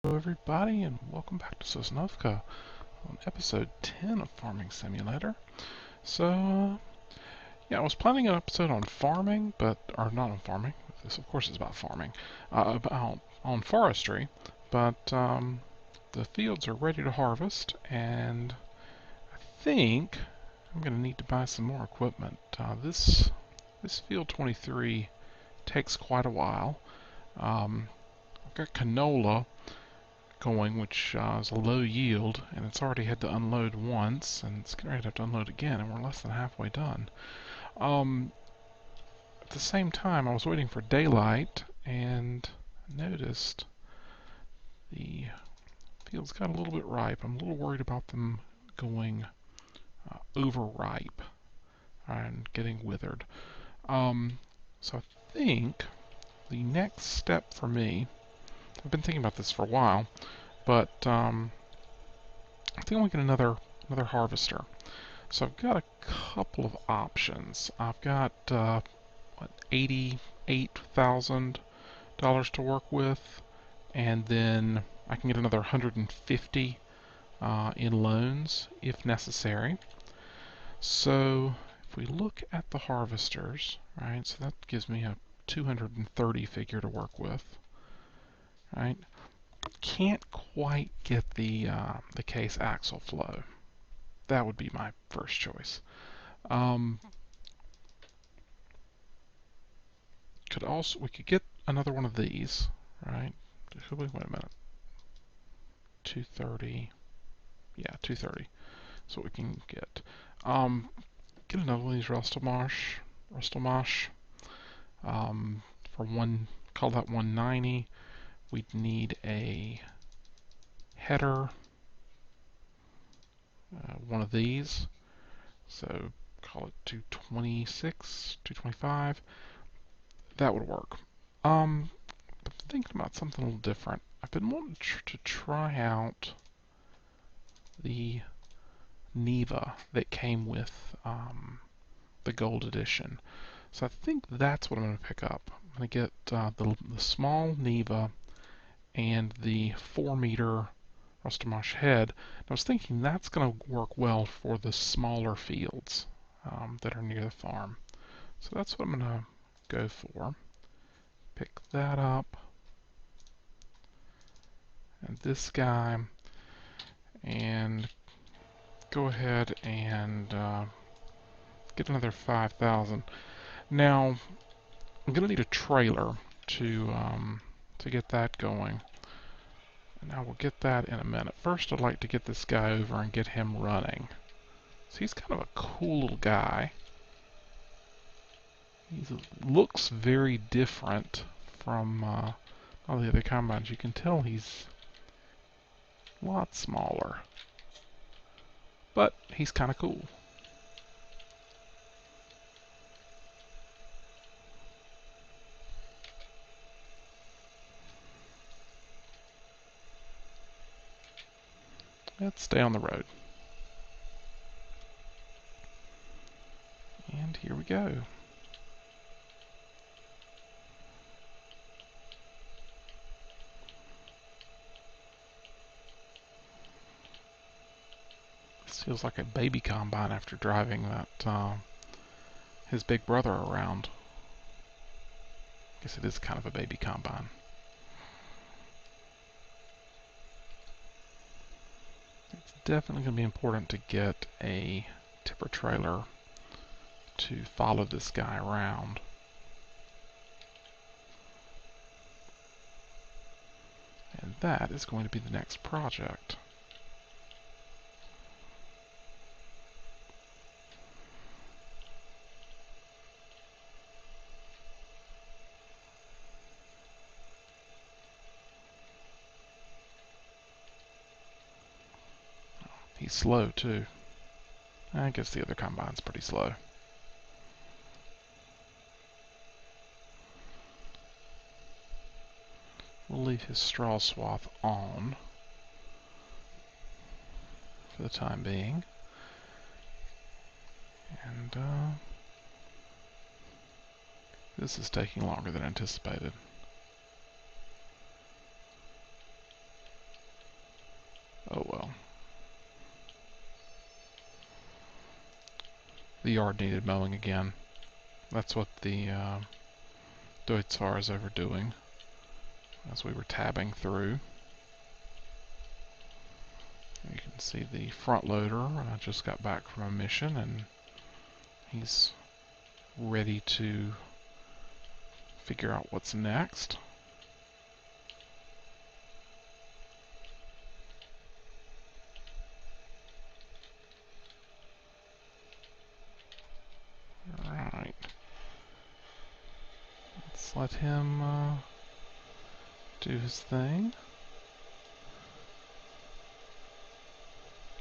Hello everybody and welcome back to Sosnovka on episode 10 of Farming Simulator. Yeah, I was planning an episode on farming, or not on farming, this of course is about farming, about on forestry, but the fields are ready to harvest and I think I'm going to need to buy some more equipment. This field 23 takes quite a while. I've got canola going, which is a low yield, and it's already had to unload once, and it's going to have to unload again, and we're less than halfway done. At the same time, I was waiting for daylight, and noticed the fields got a little bit ripe. I'm a little worried about them going overripe and getting withered. So I think the next step for me, I've been thinking about this for a while, but I think I'm going to get another harvester. So I've got a couple of options. I've got $88,000 to work with, and then I can get another 150 in loans if necessary. So if we look at the harvesters, right? So that gives me a 230 figure to work with, right? Can't quite get the case axle flow. That would be my first choice. We could get another one of these, right? Wait a minute. 230. Yeah, 230. So we can get. Get another one of these Rustelmash. For one, call that 190. We'd need a header, one of these. So call it 226, 225. That would work. But thinking about something a little different. I've been wanting to try out the Neva that came with the Gold Edition. So I think that's what I'm going to pick up. I'm going to get the small Neva and the 4-meter Rustelmash head. And I was thinking that's going to work well for the smaller fields that are near the farm. So that's what I'm going to go for. Pick that up. And this guy. And go ahead and get another 5,000. Now, I'm going to need a trailer to get that going. And I will get that in a minute. First, I'd like to get this guy over and get him running. So he's kind of a cool little guy. He looks very different from all the other combines. You can tell he's a lot smaller. But he's kind of cool. Let's stay on the road. And here we go. This feels like a baby combine after driving that his big brother around. I guess it is kind of a baby combine. It's definitely going to be important to get a tipper trailer to follow this guy around. And that is going to be the next project. He's slow too. I guess the other combine's pretty slow. We'll leave his straw swath on for the time being. And this is taking longer than anticipated. Oh well. The yard needed mowing again. That's what the Deutzar is overdoing as we were tabbing through. You can see the front loader just got back from a mission and he's ready to figure out what's next. Alright. Let's let him do his thing.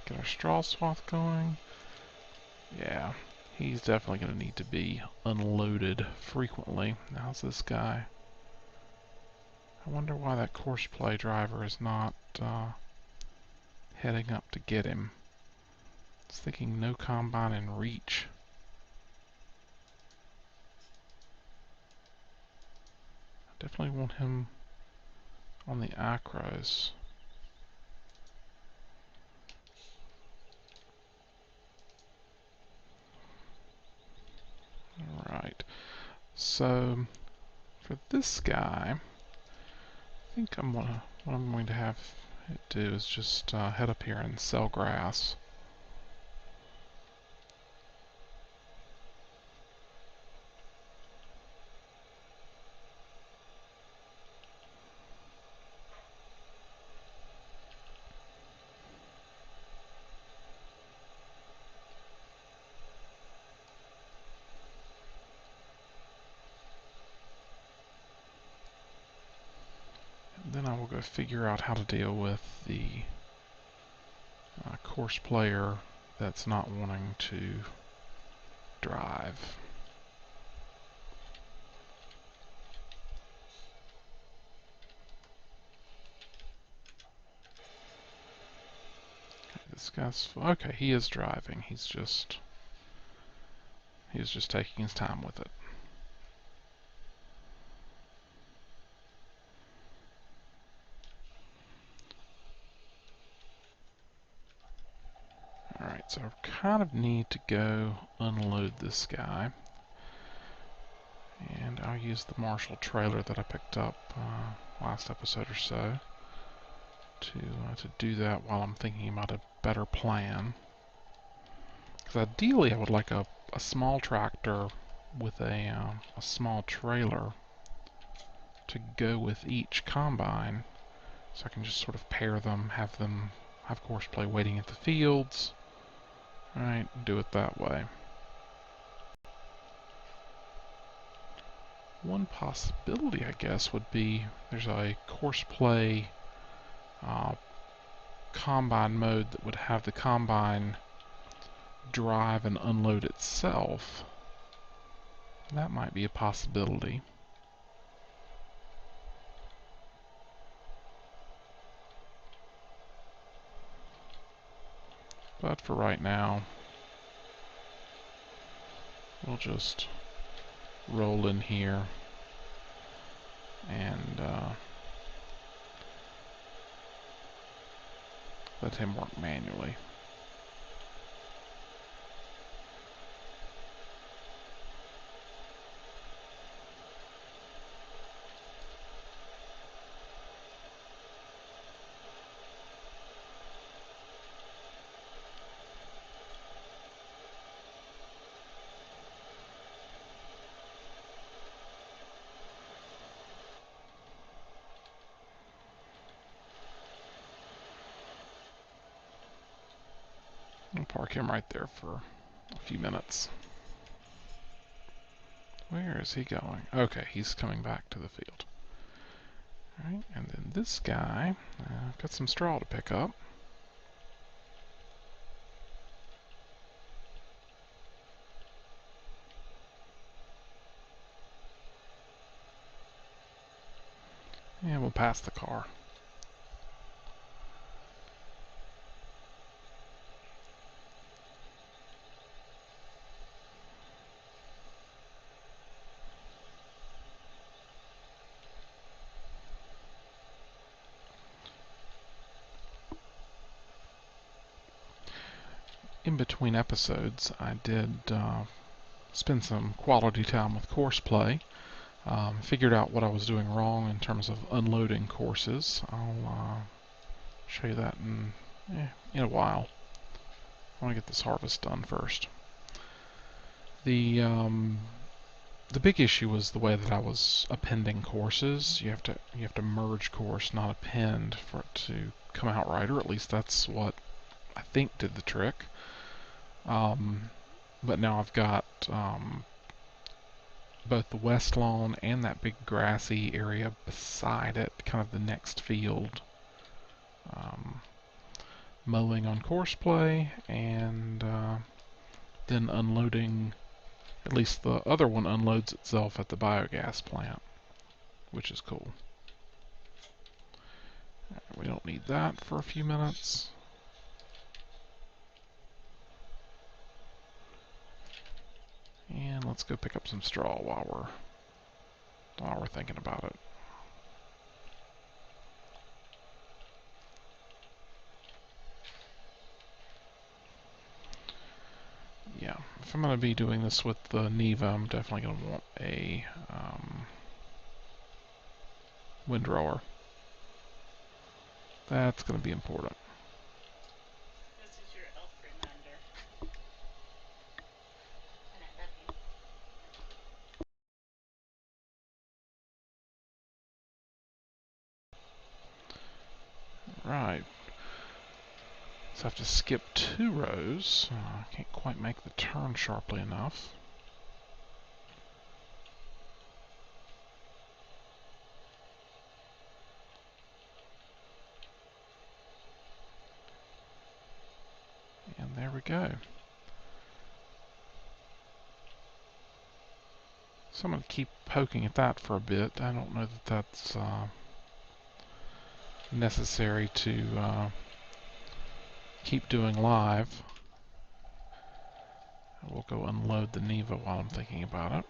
Get our straw swath going. Yeah, he's definitely going to need to be unloaded frequently. How's this guy? I wonder why that course play driver is not heading up to get him. I was thinking no combine in reach. I definitely want him on the acros. Alright, so for this guy, I think what I'm going to have it do is just head up here and sell grass. And then I will go figure out how to deal with the course player that's not wanting to drive. Okay, this guy's okay. He is driving. He's just taking his time with it. Alright, so I kind of need to go unload this guy. And I'll use the Marshall trailer that I picked up last episode or so to do that while I'm thinking about a better plan. Because ideally I would like a small tractor with a small trailer to go with each combine, so I can just sort of pair them, have course play waiting at the fields, right? Do it that way. One possibility, I guess, would be there's a course play combine mode that would have the combine drive and unload itself. That might be a possibility. But for right now, we'll just roll in here and let him work manually. I'll park him right there for a few minutes. Where is he going? Okay, he's coming back to the field. Alright, and then this guy, I've got some straw to pick up. And we'll pass the car. in between episodes, I did spend some quality time with course play. Figured out what I was doing wrong in terms of unloading courses. I'll show you that in a while. I want to get this harvest done first. The big issue was the way that I was appending courses. You have to merge course, not append, for it to come out right, or at least that's what I think did the trick. But now I've got both the west lawn and that big grassy area beside it, kind of the next field, mowing on course play, and then unloading. At least the other one unloads itself at the biogas plant, which is cool. We don't need that for a few minutes. And let's go pick up some straw while we're thinking about it. Yeah, if I'm going to be doing this with the Neva, I'm definitely going to want a windrower. That's going to be important. This is your elf reminder. And I love you. Right. So I have to skip 2 rows. I can't quite make the turn sharply enough. And there we go. So I'm going to keep poking at that for a bit. I don't know that that's necessary to keep doing live. We'll go unload the Neva while I'm thinking about it.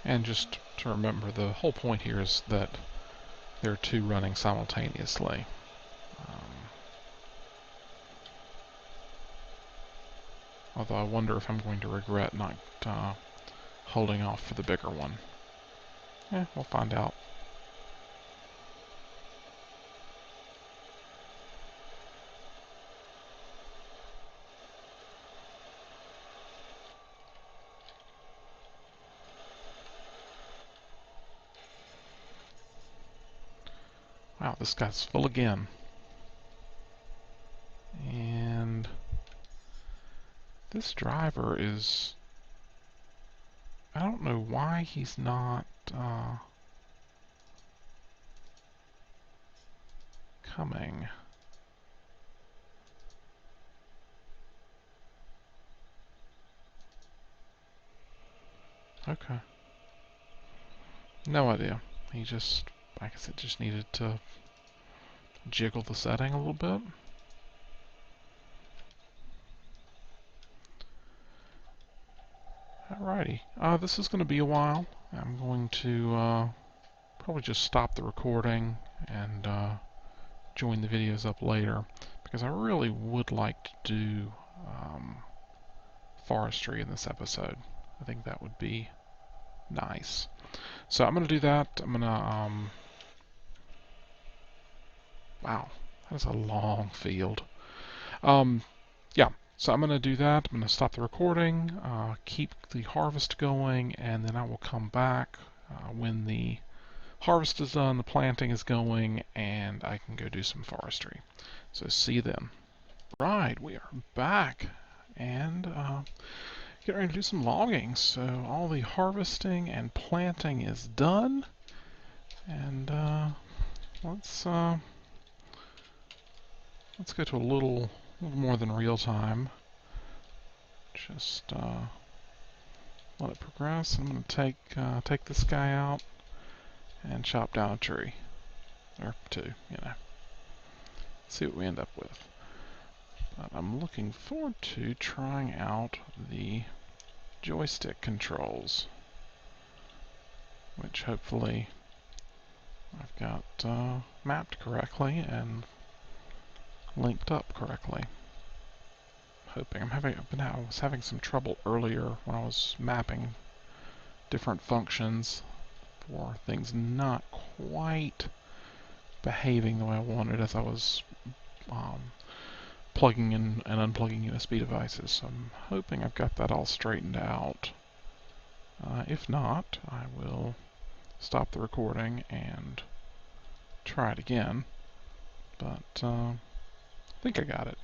And just to remember, the whole point here is that there are 2 running simultaneously. Although I wonder if I'm going to regret not holding off for the bigger one. We'll find out. Wow, this guy's full again. And this driver is... I don't know why he's not coming. Okay. No idea. He just, I guess it just needed to jiggle the setting a little bit. Alrighty. This is going to be a while. I'm going to probably just stop the recording and join the videos up later, because I really would like to do forestry in this episode. I think that would be nice. So I'm going to do that. I'm going to... wow, that's a long field. Yeah, so I'm going to do that. I'm going to stop the recording, keep the harvest going, and then I will come back when the harvest is done, the planting is going, and I can go do some forestry. So see you then. Right, we are back, and get ready to do some logging. So all the harvesting and planting is done, and let's go to a little more than real time. Just let it progress. I'm going to take this guy out and chop down a tree or 2, you know. see what we end up with. But I'm looking forward to trying out the joystick controls, which hopefully I've got mapped correctly and linked up correctly. Hoping. I was having some trouble earlier when I was mapping different functions for things not quite behaving the way I wanted as I was plugging in and unplugging USB devices. So I'm hoping I've got that all straightened out. If not, I will stop the recording and try it again. But I think I got it.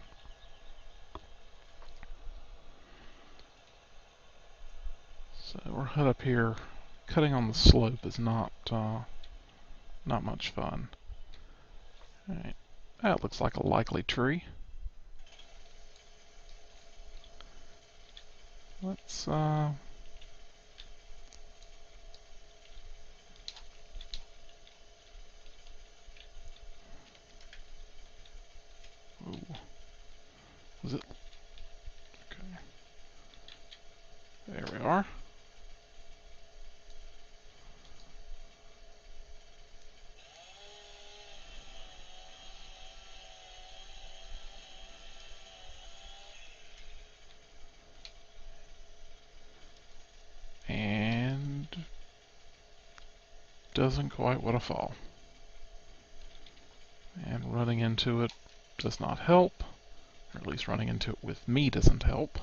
So we're head up here. Cutting on the slope is not much fun. Alright, that looks like a likely tree. Let's ooh. Was it? Okay. There we are. And doesn't quite want to fall. And running into it does not help. Or at least running into it with me doesn't help.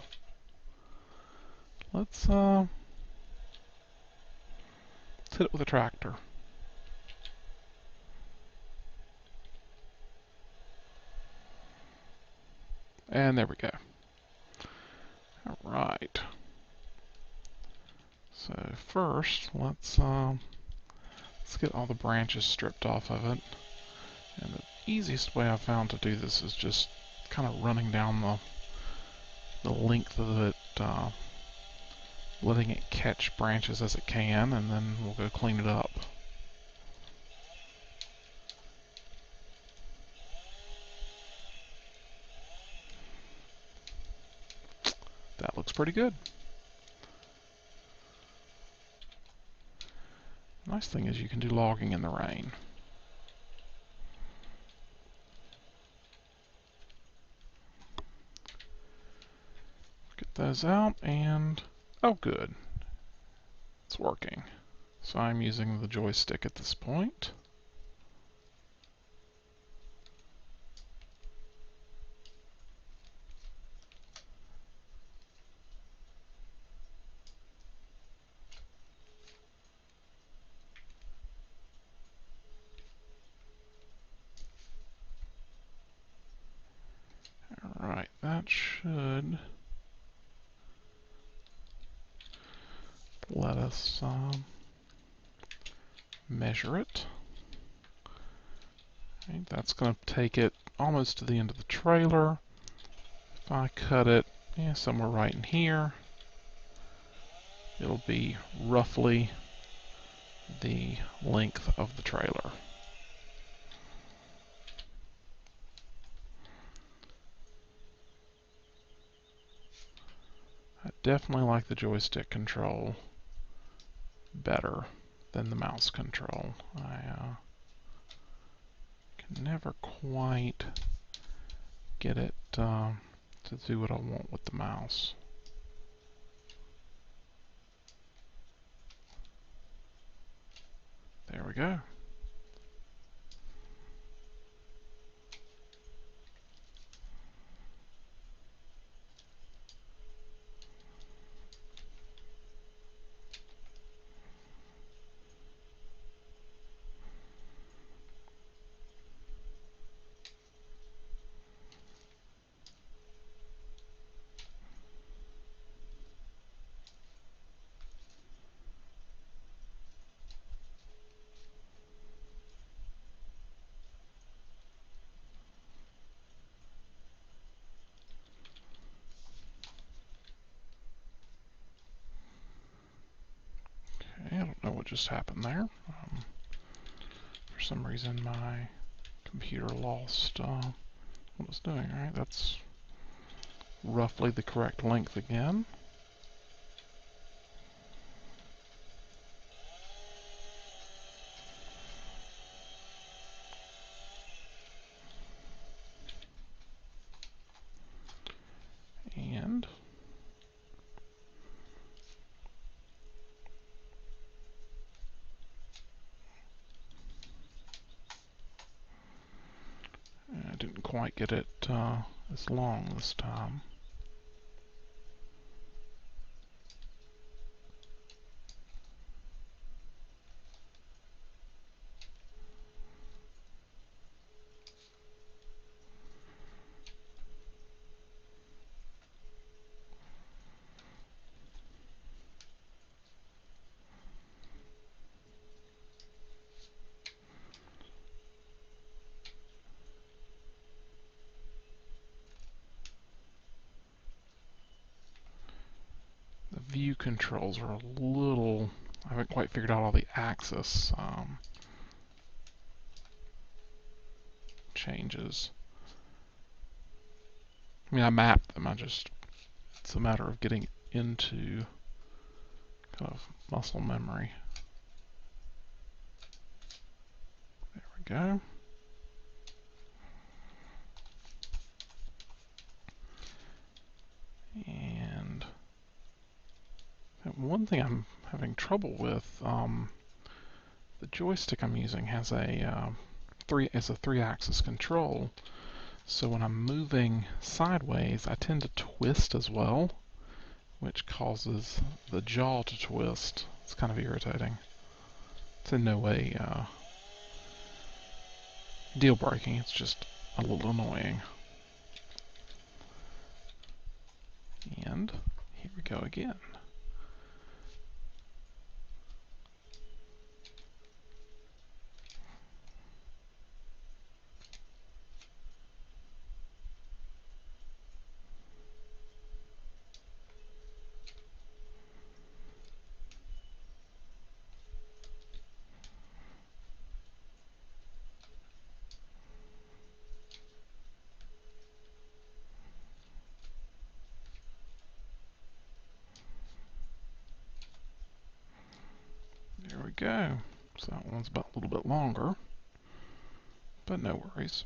Let's hit it with a tractor. And there we go. Alright. So first, let's get all the branches stripped off of it. And the easiest way I've found to do this is just kind of running down the length of it, letting it catch branches as it can, and then we'll go clean it up. That looks pretty good. Nice thing is you can do logging in the rain. Get those out and, oh good, it's working. So I'm using the joystick at this point. Alright, that should let us measure it. Okay, that's going to take it almost to the end of the trailer. If I cut it somewhere right in here, it'll be roughly the length of the trailer. I definitely like the joystick control better than the mouse control. I can never quite get it to do what I want with the mouse. There we go. Okay, I don't know what just happened there. For some reason my computer lost what it's doing. Alright, that's roughly the correct length again. And I didn't quite get it as long this time. The view controls are a little... I haven't quite figured out all the axis changes. I mean, I mapped them. It's a matter of getting into kind of muscle memory. There we go. And one thing I'm having trouble with, the joystick I'm using has a three-axis control. So when I'm moving sideways, I tend to twist as well, which causes the jaw to twist. It's kind of irritating. It's in no way deal breaking, it's just a little annoying. And here we go again. There we go. So that one's about a little bit longer, but no worries.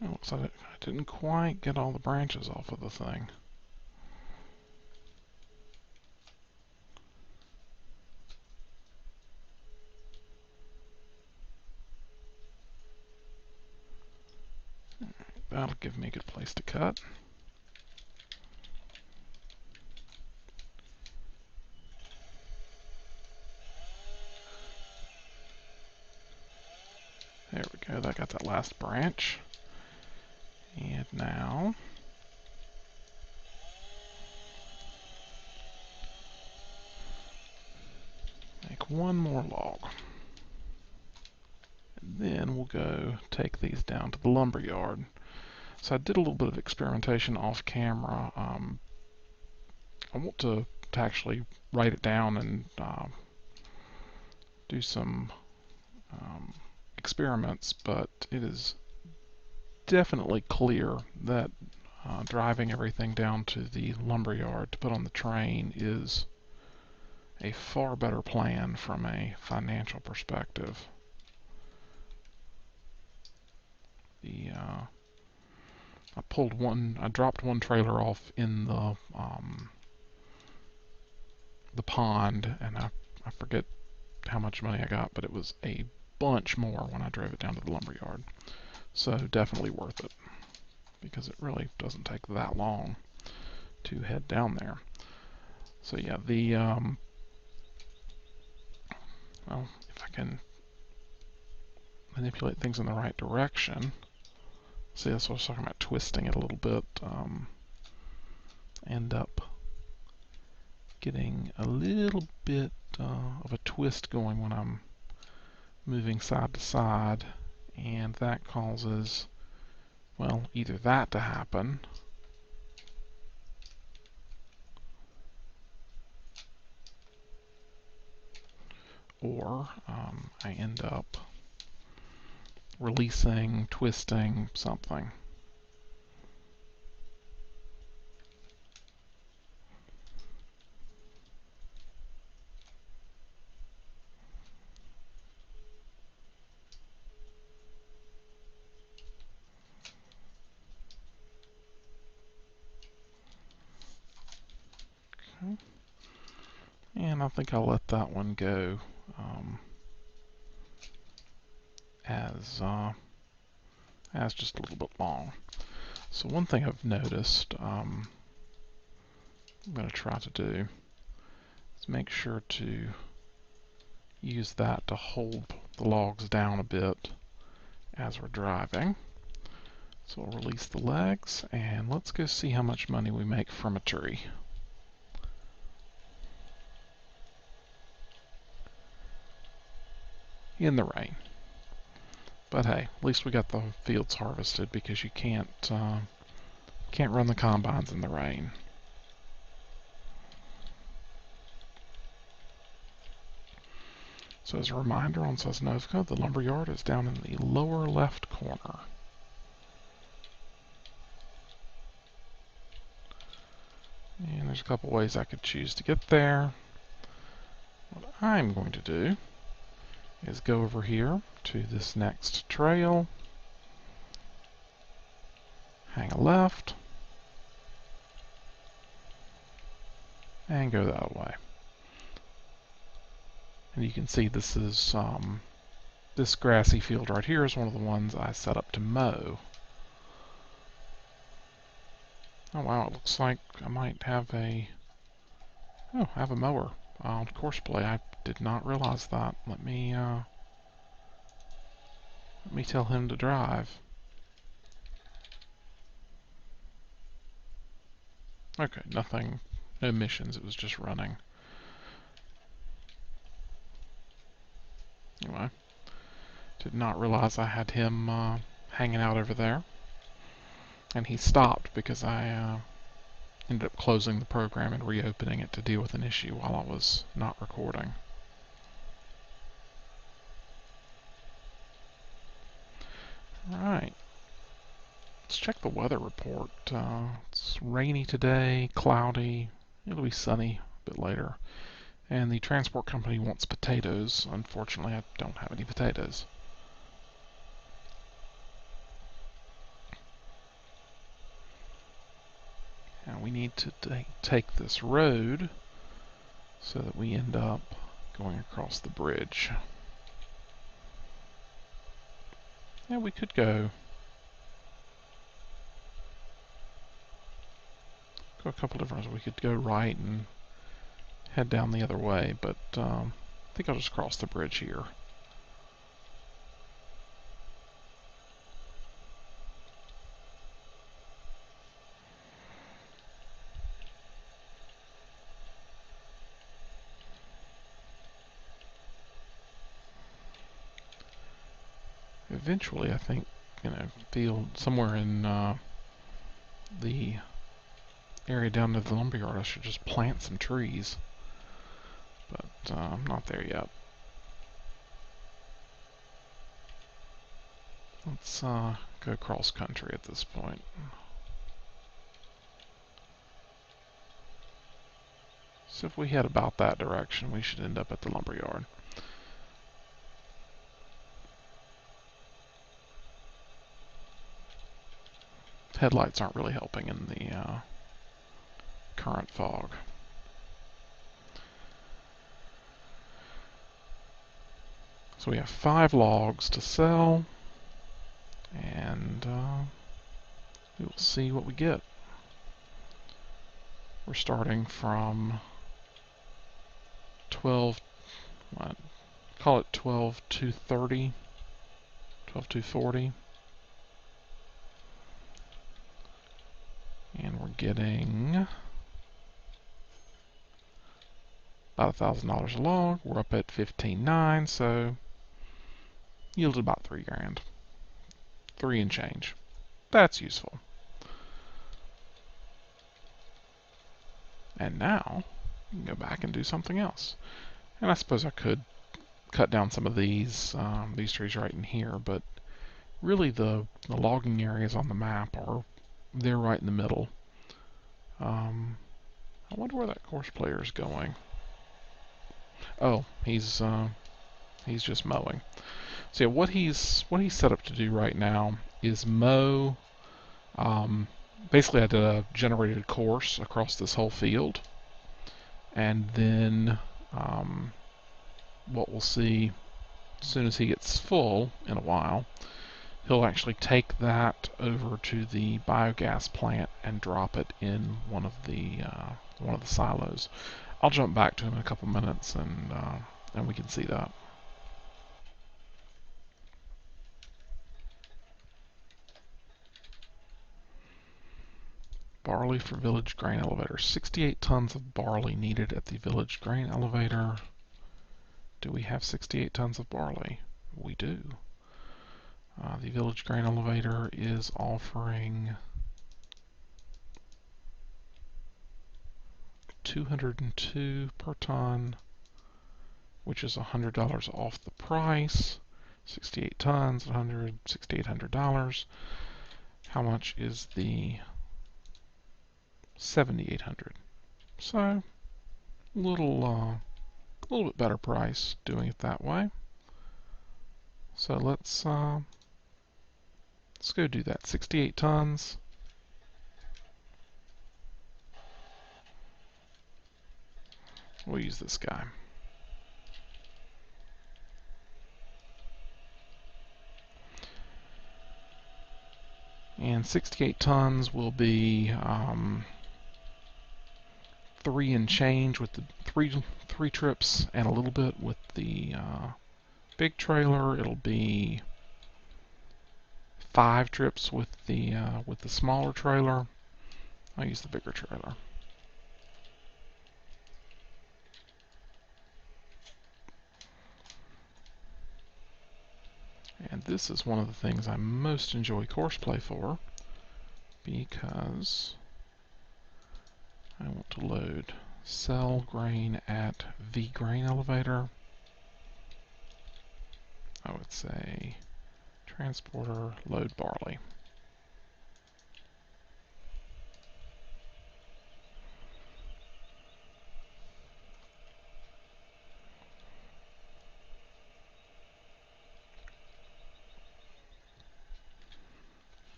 It looks like I didn't quite get all the branches off of the thing. That'll give me a good place to cut. There we go, that got that last branch. And now make one more log. And then we'll go take these down to the lumber yard. So I did a little bit of experimentation off camera. I want to actually write it down and do some experiments, but it is definitely clear that driving everything down to the lumber yard to put on the train is a far better plan from a financial perspective. I dropped one trailer off in the pond, and I forget how much money I got, but it was a bunch more when I drove it down to the lumber yard. So definitely worth it, because it really doesn't take that long to head down there. So yeah, well, if I can manipulate things in the right direction. See, that's what I was talking about, twisting it a little bit. End up getting a little bit of a twist going when I'm moving side to side, and that causes, well, either that to happen, or I end up releasing, twisting something. Okay. And I think I'll let that one go as just a little bit long. So one thing I've noticed I'm going to try to do is make sure to use that to hold the logs down a bit as we're driving. So we'll release the legs, and let's go see how much money we make from a tree. In the rain. But hey, at least we got the fields harvested, because you can't run the combines in the rain. So as a reminder, on Sosnovka, the lumberyard is down in the lower left corner. And there's a couple ways I could choose to get there. What I'm going to do is go over here to this next trail, hang a left, and go that way. And you can see this is this grassy field right here is one of the ones I set up to mow. Oh wow, it looks like I might have a mower on Courseplay. I did not realize that. Let me tell him to drive. Okay, nothing, no missions, it was just running. Anyway, did not realize I had him hanging out over there. And he stopped because I ended up closing the program and reopening it to deal with an issue while I was not recording. Alright, let's check the weather report. It's rainy today, cloudy, it'll be sunny a bit later. And the transport company wants potatoes. Unfortunately, I don't have any potatoes. Now we need to take this road so that we end up going across the bridge. Yeah, we could go a couple different ways. We could go right and head down the other way, but I think I'll just cross the bridge here. Eventually, I think, field somewhere in the area down to the lumberyard, I should just plant some trees, but I'm not there yet. Let's go cross country at this point. So if we head about that direction, we should end up at the lumberyard. Headlights aren't really helping in the current fog. So we have 5 logs to sell, and we will see what we get. We're starting from 12, call it 12 to 30 12,240. And we're getting about $1,000 a log. We're up at 15.9, so yielded about 3 grand. 3 and change. That's useful. And now, we can go back and do something else. And I suppose I could cut down some of these trees right in here, but really the logging areas on the map are, they're right in the middle. I wonder where that course player is going. Oh, he's just mowing. So yeah, what he's set up to do right now is mow. Basically, I did a generated course across this whole field, and then what we'll see as soon as he gets full in a while, he'll actually take that over to the biogas plant and drop it in one of the silos. I'll jump back to him in a couple minutes, and we can see that. Barley for village grain elevator. 68 tons of barley needed at the village grain elevator. Do we have 68 tons of barley? We do. The village grain elevator is offering 202 per ton, which is $100 off the price. 68 tons, $6,800. How much is the 7,800? So a little bit better price doing it that way. So let's go do that. 68 tons. We'll use this guy. And 68 tons will be 3 and change with the three trips, and a little bit with the big trailer. It'll be 5 trips with the smaller trailer. I'll use the bigger trailer. And this is one of the things I most enjoy Courseplay for, because I want to load sell grain at V grain elevator. I would say transporter load barley.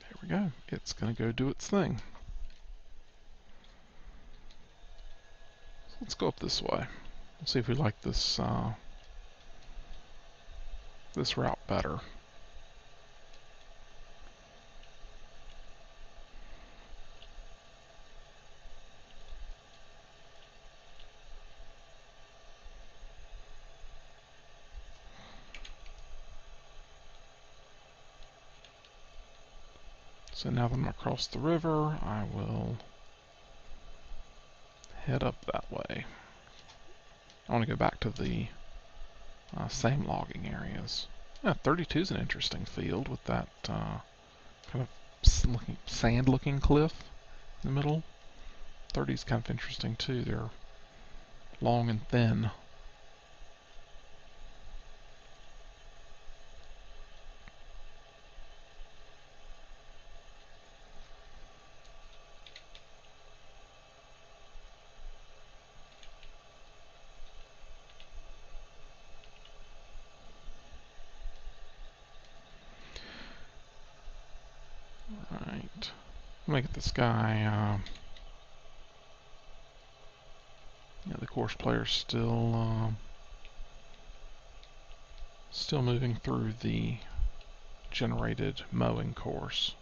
There we go. It's going to go do its thing. So let's go up this way. We'll see if we like this this route better. So now that I'm across the river, I will head up that way. I want to go back to the same logging areas. Yeah, 32 is an interesting field with that kind of sand-looking cliff in the middle. 30 is kind of interesting too. They're long and thin. Right. I'm gonna get this guy. Yeah, the course player's still moving through the generated mowing course.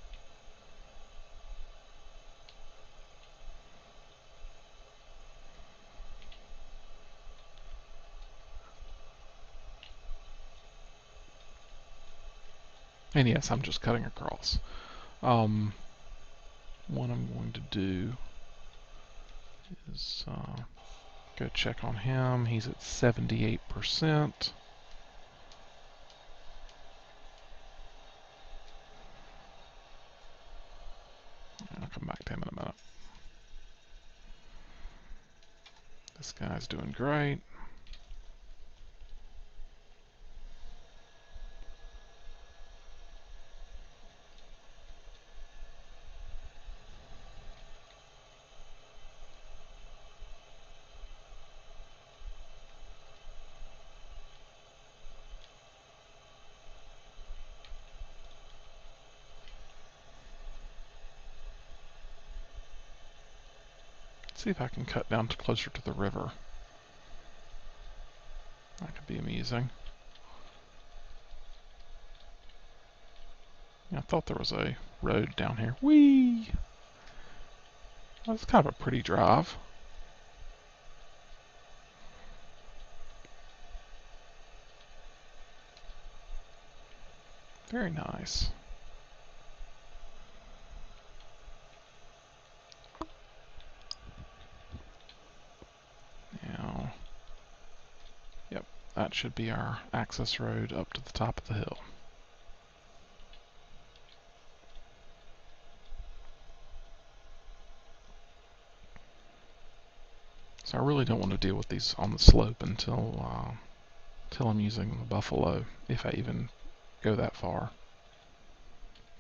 And yes, I'm just cutting across. What I'm going to do is go check on him. He's at 78%. I'll come back to him in a minute. This guy's doing great. Let's see if I can cut down to closer to the river. That could be amusing. Yeah, I thought there was a road down here. Whee! That's kind of a pretty drive. Very nice. Now, yep, that should be our access road up to the top of the hill. So I really don't want to deal with these on the slope until I'm using the buffalo, if I even go that far.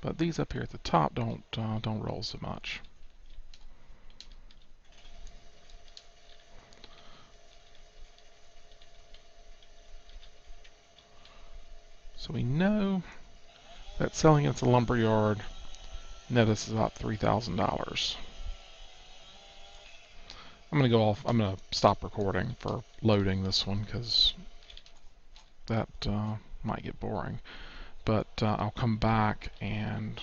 But these up here at the top don't roll so much. So we know that selling it at the lumber yard net us about $3,000. I'm gonna go off. I'm gonna stop recording for loading this one because that might get boring. But I'll come back and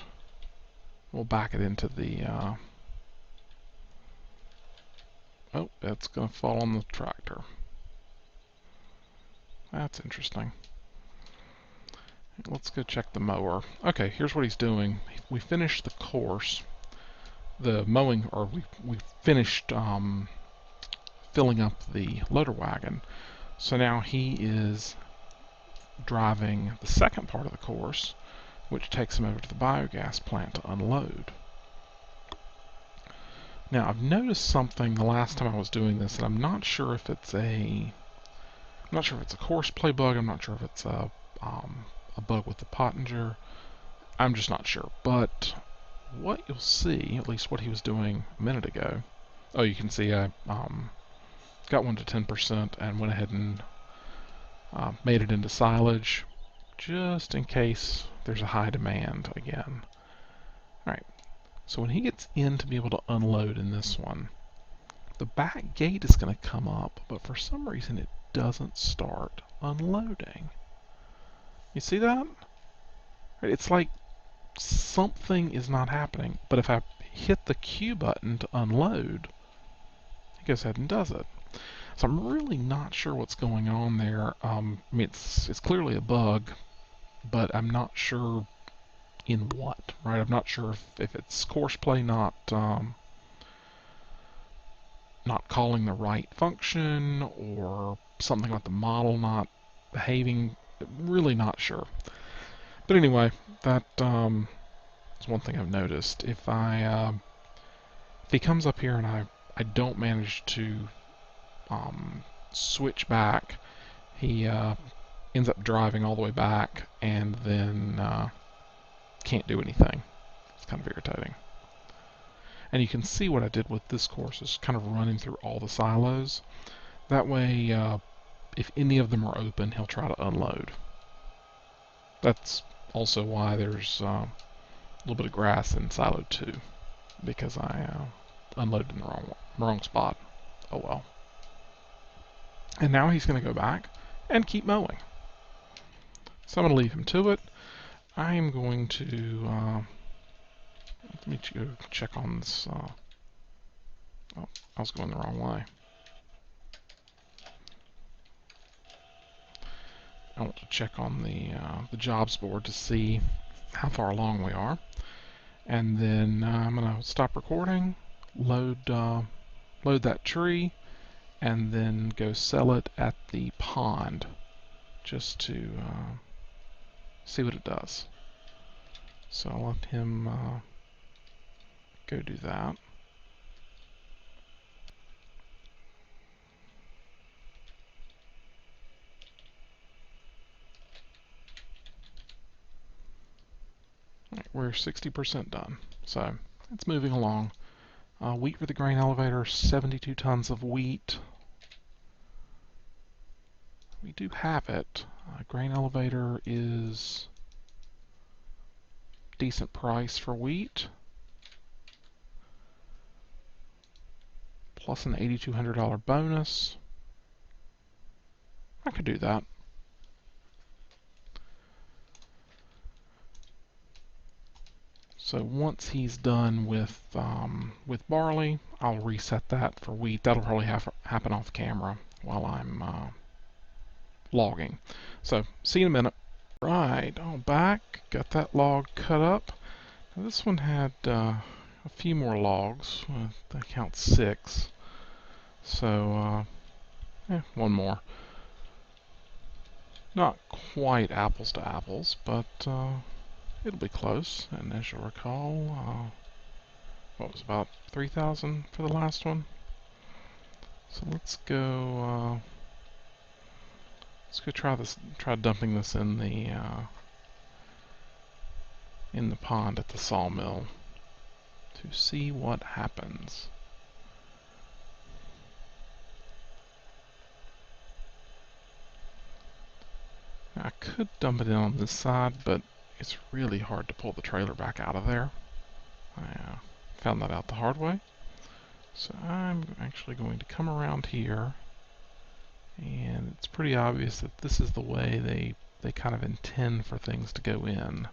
we'll back it into the. Oh, that's gonna fall on the tractor. That's interesting. Let's go check the mower. Okay, here's what he's doing. We finished the course, the mowing, or we finished filling up the loader wagon. So now he is driving the second part of the course, which takes him over to the biogas plant to unload. Now I've noticed something the last time I was doing this, and I'm not sure if it's a course play bug. I'm not sure if it's a bug with the Pottinger. I'm just not sure. But what you'll see, at least what he was doing a minute ago. Oh, you can see I got one to 10% and went ahead and made it into silage just in case there's a high demand again. Alright, so when he gets in to be able to unload in this one, the back gate is going to come up, but for some reason it doesn't start unloading. You see that? It's like something is not happening, but if I hit the Q button to unload, it goes ahead and does it. So I'm really not sure what's going on there. I mean, it's clearly a bug, but I'm not sure in what, right? I'm not sure if it's course play not calling the right function, or something about the model not behaving. Really not sure. But anyway, that is one thing I've noticed. If he comes up here and I don't manage to switch back, he ends up driving all the way back and then can't do anything. It's kind of irritating. And you can see what I did with this course is kind of running through all the silos. That way, if any of them are open, he'll try to unload. That's also why there's a little bit of grass in silo 2, because I unloaded in the wrong spot. Oh well. And now he's going to go back and keep mowing. So I'm going to leave him to it. I am going to let me go check on this. Oh, I was going the wrong way. I want to check on the jobs board to see how far along we are. And then I'm going to stop recording, load that tree, and then go sell it at the pond just to see what it does. So I'll let him go do that. Right, we're 60% done, so it's moving along. Wheat for the grain elevator, 72 tons of wheat. We do have it. Grain elevator is decent price for wheat, plus an $8,200 bonus. I could do that. So once he's done with barley, I'll reset that for wheat. That'll probably happen off camera while I'm logging. So see you in a minute. Right, all back. Got that log cut up. Now this one had a few more logs. I count 6. So one more. Not quite apples to apples, but it'll be close. And as you'll recall, what was about 3,000 for the last one. So let's go try this. Try dumping this in the pond at the sawmill to see what happens. I could dump it in on this side, but it's really hard to pull the trailer back out of there. I found that out the hard way. So I'm actually going to come around here, and it's pretty obvious that this is the way they kind of intend for things to go in.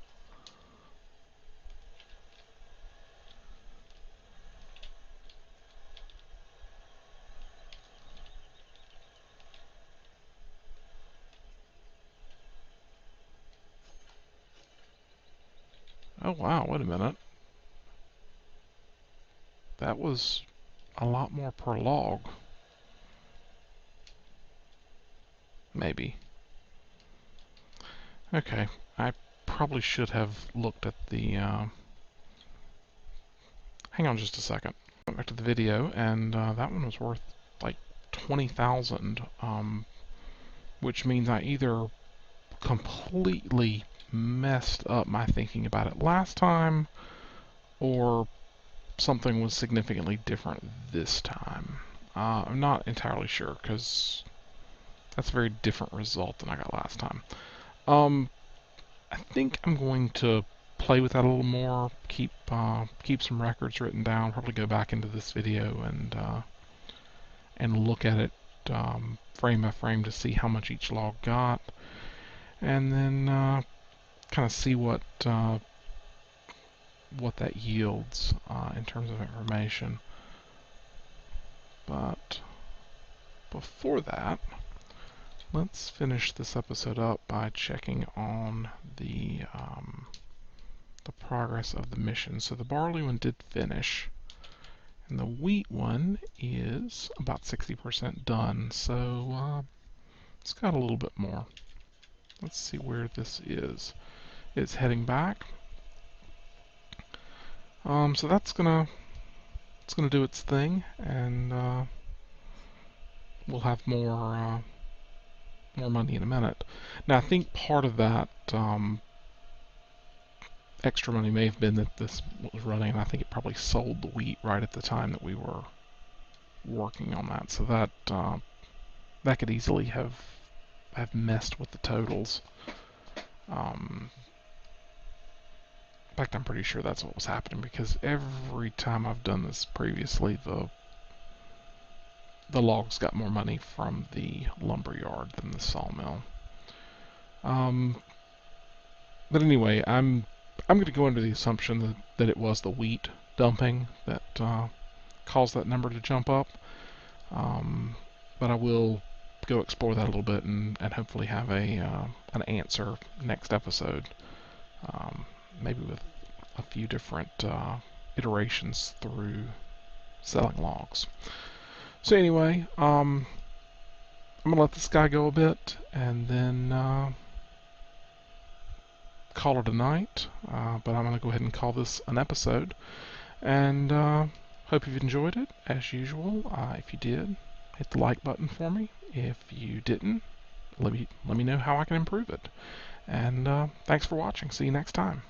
Oh wow, wait a minute. That was a lot more per log. Maybe. Okay, I probably should have looked at the... hang on just a second. Went back to the video, and that one was worth like 20,000, which means I either completely messed up my thinking about it last time, or something was significantly different this time. I'm not entirely sure, because that's a very different result than I got last time. I think I'm going to play with that a little more, keep some records written down, probably go back into this video and look at it frame by frame to see how much each log got, and then kind of see what that yields in terms of information. But before that, let's finish this episode up by checking on the progress of the mission. So the barley one did finish, and the wheat one is about 60% done. So it's got a little bit more. Let's see where this is. It's heading back. So that's gonna do its thing, and we'll have more money in a minute. Now I think part of that extra money may have been that this was running, and I think it probably sold the wheat right at the time that we were working on that. So that could easily have messed with the totals. In fact, I'm pretty sure that's what was happening, because every time I've done this previously, the logs got more money from the lumber yard than the sawmill. But anyway, I'm going to go under the assumption that it was the wheat dumping that caused that number to jump up. But I will go explore that a little bit and hopefully have an answer next episode. maybe with a few different iterations through selling logs. So anyway, I'm gonna let this guy go a bit, and then call it a night. But I'm gonna go ahead and call this an episode. And hope you've enjoyed it as usual. If you did, hit the like button for me. If you didn't, let me know how I can improve it. And thanks for watching. See you next time.